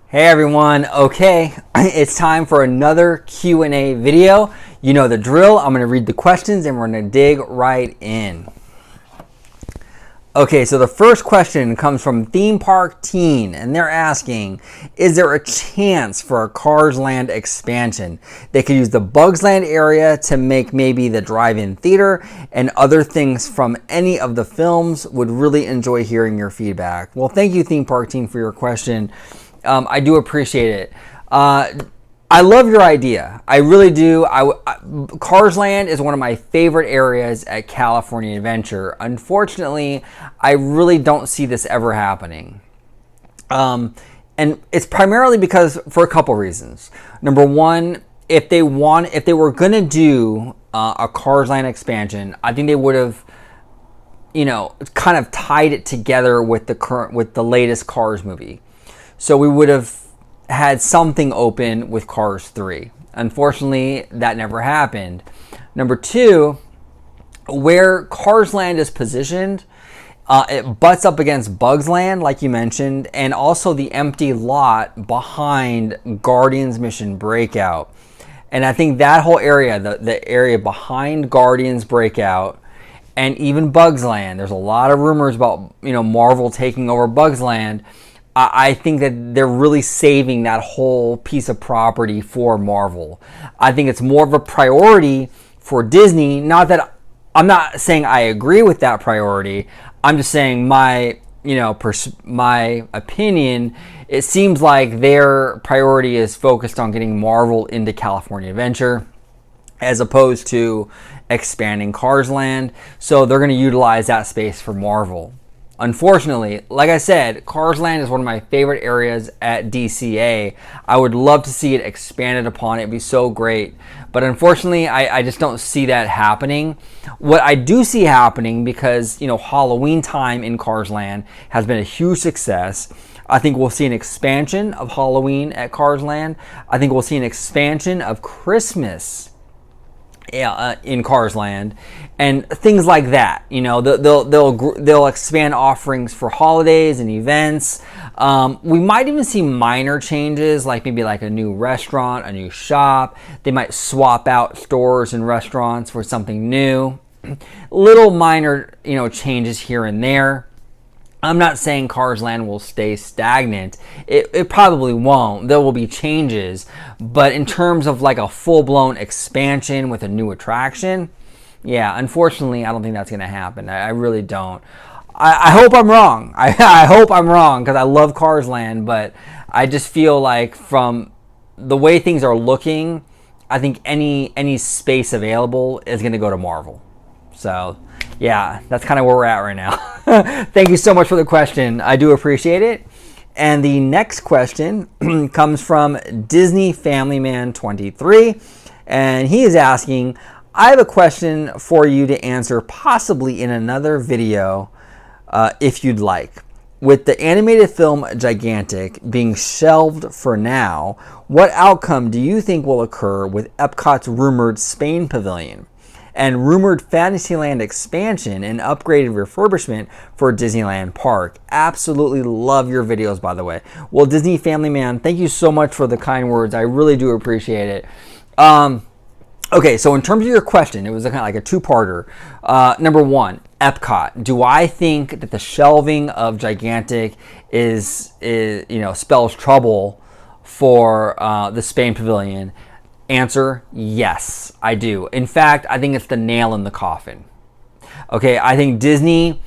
Hey everyone, okay, it's time for another Q&A video. You know the drill. I'm going to read the questions and we're going to dig right in. Okay, so the first question comes from Theme Park Teen, and they're asking, is there a chance for a Cars Land expansion? They could use the Bugs Land area to make maybe the drive-in theater and other things from any of the films. Would really enjoy hearing your feedback. Well, thank you, Theme Park Teen, for your question. I do appreciate it. I love your idea. I really do. Cars Land is one of my favorite areas at California Adventure. Unfortunately, I really don't see this ever happening. And it's primarily because for a couple reasons. Number one, if they were going to do a Cars Land expansion, I think they would have, kind of tied it together with the latest Cars movie. So we would have had something open with Cars 3. Unfortunately, that never happened. Number two, where Cars Land is positioned, it butts up against Bugs Land, like you mentioned, and also the empty lot behind Guardians Mission Breakout. And I think that whole area, the area behind Guardians Breakout, and even Bugs Land, there's a lot of rumors about Marvel taking over Bugs Land. I think that they're really saving that whole piece of property for Marvel. I think it's more of a priority for Disney. Not that I'm not saying I agree with that priority. I'm just saying my opinion. It seems like their priority is focused on getting Marvel into California Adventure, as opposed to expanding Cars Land. So they're going to utilize that space for Marvel. Unfortunately, like I said, Cars Land is one of my favorite areas at DCA. I would love to see it expanded upon. It'd be so great. But unfortunately, I just don't see that happening. What I do see happening, because Halloween time in Cars Land has been a huge success, I think we'll see an expansion of Halloween at Cars Land. I think we'll see an expansion of Christmas in Cars Land, and things like that. They'll expand offerings for holidays and events. We might even see minor changes, like maybe like a new restaurant, a new shop. They might swap out stores and restaurants for something new. Little minor, changes here and there. I'm not saying Cars Land will stay stagnant. It probably won't. There will be changes. But in terms of like a full-blown expansion with a new attraction, yeah, unfortunately, I don't think that's going to happen. I really don't. I hope I'm wrong. I hope I'm wrong, because I love Cars Land, but I just feel like from the way things are looking, I think any space available is going to go to Marvel. So, yeah, that's kind of where we're at right now. Thank you so much for the question. I do appreciate it. And the next question comes from Disney Family Man 23. And he is asking, I have a question for you to answer possibly in another video if you'd like. With the animated film Gigantic being shelved for now, what outcome do you think will occur with Epcot's rumored Spain pavilion and rumored Fantasyland expansion and upgraded refurbishment for Disneyland Park? Absolutely love your videos, by the way. Well, Disney Family Man, thank you so much for the kind words. I really do appreciate it. Okay, so in terms of your question, it was kind of like a two-parter. Number one, Epcot. Do I think that the shelving of Gigantic spells trouble for the Spain pavilion? Answer, yes, I do. In fact, I think it's the nail in the coffin. Okay, I think Disney,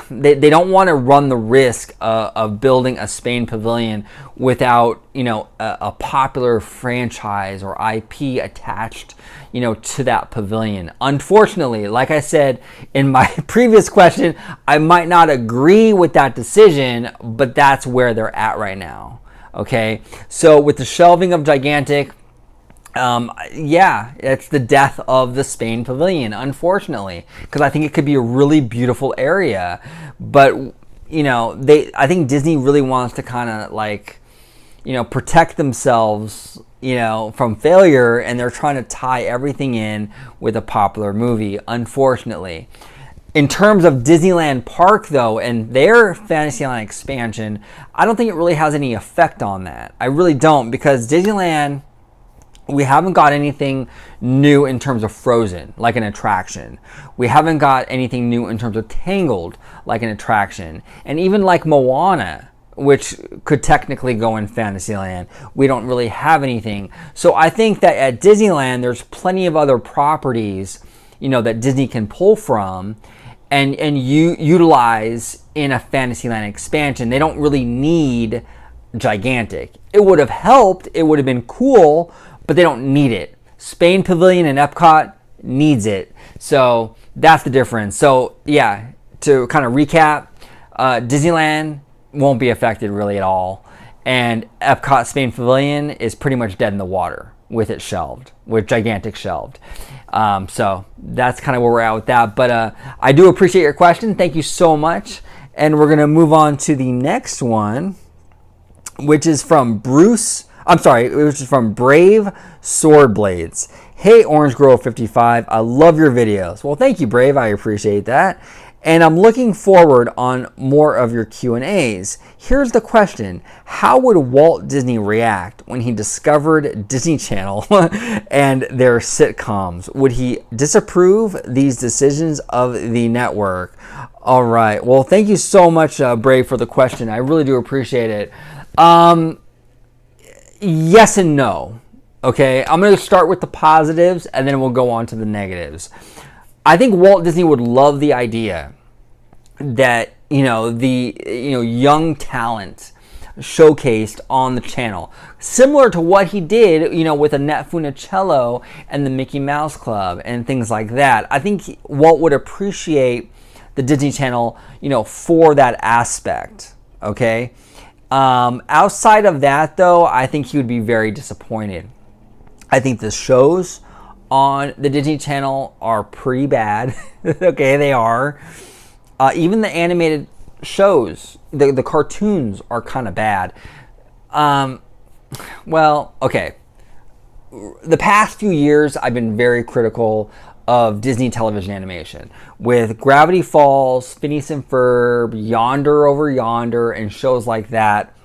they don't want to run the risk of building a Spain pavilion without, a popular franchise or IP attached, to that pavilion. Unfortunately, like I said in my previous question, I might not agree with that decision, but that's where they're at right now. Okay, so with the shelving of Gigantic, it's the death of the Spain pavilion, unfortunately, because I think it could be a really beautiful area. But I think Disney really wants to kind of protect themselves, from failure, and they're trying to tie everything in with a popular movie, unfortunately. In terms of Disneyland Park, though, and their Fantasyland expansion, I don't think it really has any effect on that. I really don't, because Disneyland, we haven't got anything new in terms of Frozen, like an attraction. We haven't got anything new in terms of Tangled, like an attraction. And even like Moana, which could technically go in Fantasyland, we don't really have anything. So I think that at Disneyland, there's plenty of other properties, that Disney can pull from and you utilize in a Fantasyland expansion. They don't really need gigantic. It would have helped, it would have been cool, but they don't need it. Spain Pavilion and Epcot needs it. So that's the difference. So yeah, to kind of recap, Disneyland won't be affected really at all. And Epcot Spain Pavilion is pretty much dead in the water with it shelved, with gigantic shelved. So that's kind of where we're at with that. But I do appreciate your question. Thank you so much. And we're going to move on to the next one, which is from Brave Sword Blades. Hey, Orange Grove 55, I love your videos. Well, thank you, Brave. I appreciate that. And I'm looking forward on more of your Q&As. Here's the question. How would Walt Disney react when he discovered Disney Channel and their sitcoms? Would he disapprove these decisions of the network? All right. Well, thank you so much, Brave, for the question. I really do appreciate it. Yes and no. Okay, I'm going to start with the positives and then we'll go on to the negatives. I think Walt Disney would love the idea that, young talent showcased on the channel, similar to what he did, with Annette Funicello and the Mickey Mouse Club and things like that. I think Walt would appreciate the Disney Channel, for that aspect. Okay. Outside of that, though, I think he would be very disappointed. I think the shows on the Disney Channel are pretty bad. Okay, they are. Even the animated shows, the cartoons are kind of bad. Well, okay. The past few years, I've been very critical of Disney television animation. With Gravity Falls, Phineas and Ferb, Yonder Over Yonder, and shows like that.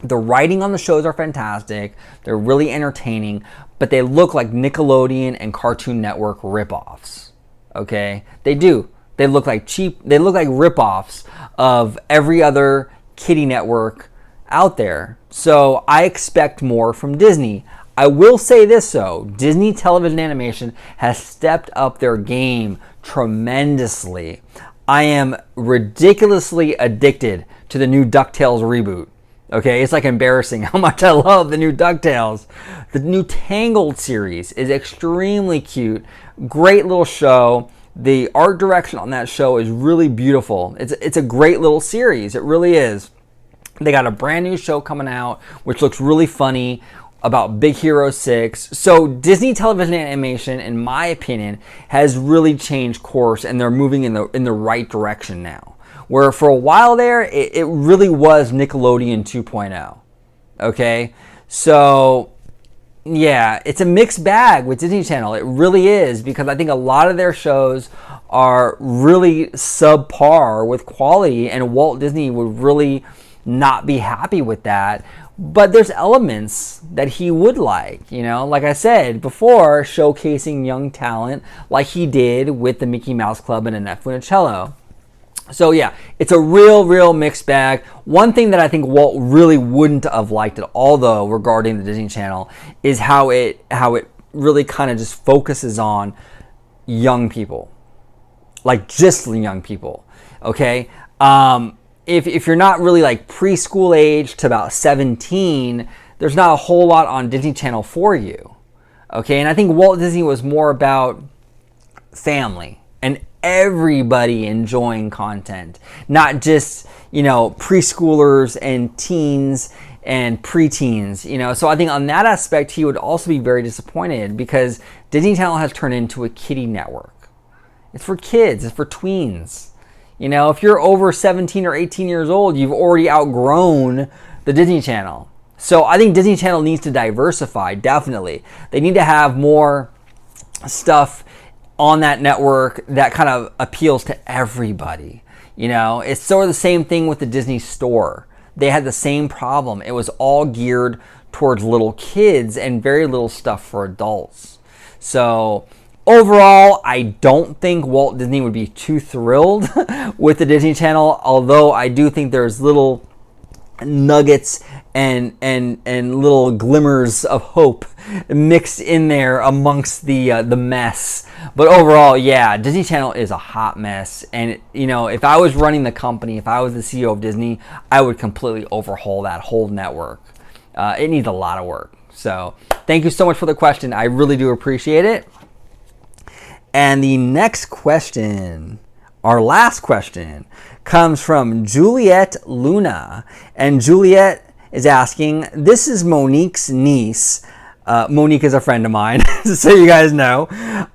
The writing on the shows are fantastic. They're really entertaining, but they look like Nickelodeon and Cartoon Network ripoffs. Okay? They do. They look like ripoffs of every other kiddie network out there. So I expect more from Disney. I will say this though, Disney television animation has stepped up their game tremendously. I am ridiculously addicted to the new DuckTales reboot. Okay, it's like embarrassing how much I love the new DuckTales. The new Tangled series is extremely cute. Great little show. The art direction on that show is really beautiful. It's a great little series. It really is. They got a brand new show coming out, which looks really funny, about Big Hero 6. So Disney television animation, in my opinion, has really changed course, and they're moving in the right direction now. Where for a while there, it really was Nickelodeon 2.0. Okay? So, yeah, it's a mixed bag with Disney Channel. It really is, because I think a lot of their shows are really subpar with quality, and Walt Disney would really not be happy with that. But there's elements that he would like, like I said before, showcasing young talent like he did with the Mickey Mouse Club and Annette Funicello. So yeah, it's a real mixed bag. One thing that I think Walt really wouldn't have liked at all, though, regarding the Disney Channel, is how it really kind of just focuses on young people, like just young people. Okay, if you're not really like preschool age to about 17, there's not a whole lot on Disney Channel for you. Okay, and I think Walt Disney was more about family and everybody enjoying content, not just, preschoolers and teens and preteens, So I think on that aspect, he would also be very disappointed, because Disney Channel has turned into a kiddie network. It's for kids, it's for tweens. If you're over 17 or 18 years old, you've already outgrown the Disney Channel. So I think Disney Channel needs to diversify, definitely. They need to have more stuff on that network that kind of appeals to everybody. You know, it's sort of the same thing with the Disney Store. They had the same problem. It was all geared towards little kids and very little stuff for adults. So overall, I don't think Walt Disney would be too thrilled with the Disney Channel, although I do think there's little nuggets and little glimmers of hope mixed in there amongst the mess. But overall, yeah, Disney Channel is a hot mess. And you know, if I was running the company, if I was the CEO of Disney, I would completely overhaul that whole network. It needs a lot of work. So thank you so much for the question. I really do appreciate it. And the next question, our last question, comes from Juliet Luna. And Juliet is asking, this is Monique's niece. Monique is a friend of mine, so you guys know.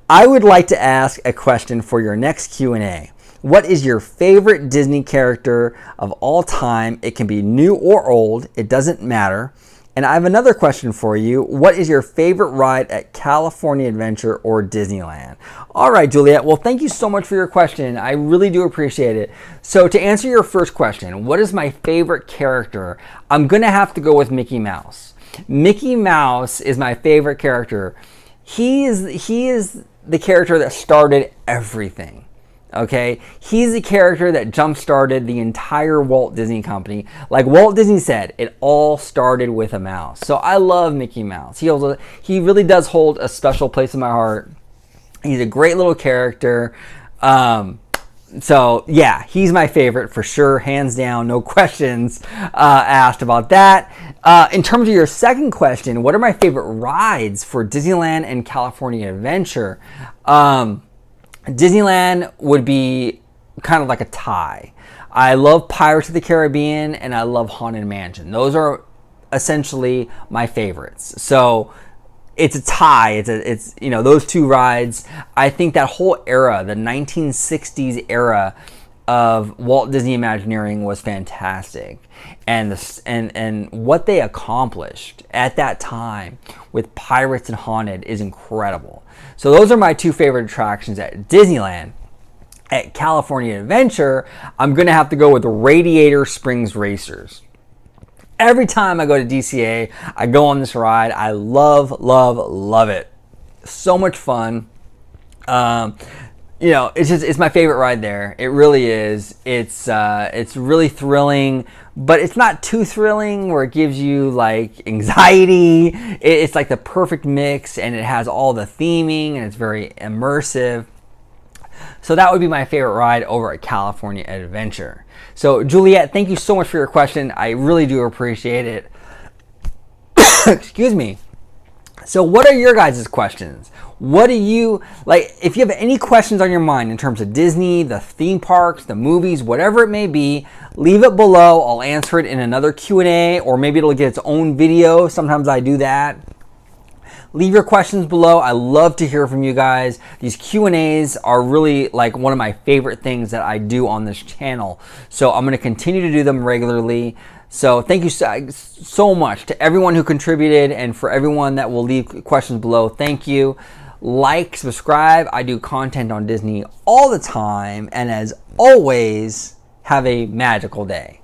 I would like to ask a question for your next Q&A. What is your favorite Disney character of all time? It can be new or old. It doesn't matter. And I have another question for you. What is your favorite ride at California Adventure or Disneyland? All right, Juliet. Well, thank you so much for your question. I really do appreciate it. So to answer your first question, what is my favorite character? I'm going to have to go with Mickey Mouse. Mickey Mouse is my favorite character. He is the character that started everything. Okay, he's the character that jump-started the entire Walt Disney Company. Like Walt Disney said, it all started with a mouse. So I love Mickey Mouse. He really does hold a special place in my heart. He's a great little character. So yeah, he's my favorite for sure, hands down, no questions asked about that. In terms of your second question, what are my favorite rides for Disneyland and California Adventure? Disneyland would be kind of like a tie. I love Pirates of the Caribbean and I love Haunted Mansion. Those are essentially my favorites. So it's a tie. It's you know, those two rides. I think that whole era, the 1960s era of Walt Disney Imagineering was fantastic. And what they accomplished at that time with Pirates and Haunted is incredible. So those are my two favorite attractions at Disneyland. At California Adventure, I'm going to have to go with the Radiator Springs Racers. Every time I go to DCA, I go on this ride. I love, love, love it. So much fun. You know, it's my favorite ride there. It really is. It's really thrilling, but it's not too thrilling where it gives you like anxiety. It's like the perfect mix, and it has all the theming, and it's very immersive. So that would be my favorite ride over at California Adventure. So Juliet, thank you so much for your question. I really do appreciate it. Excuse me. So what are your guys' questions? What do you, like, if you have any questions on your mind in terms of Disney, the theme parks, the movies, whatever it may be, leave it below. I'll answer it in another Q&A, or maybe it'll get its own video. Sometimes I do that. Leave your questions below. I love to hear from you guys. These Q&As are really like one of my favorite things that I do on this channel. So I'm going to continue to do them regularly. So thank you so much to everyone who contributed, and for everyone that will leave questions below. Thank you. Like, subscribe. I do content on Disney all the time. And as always, have a magical day.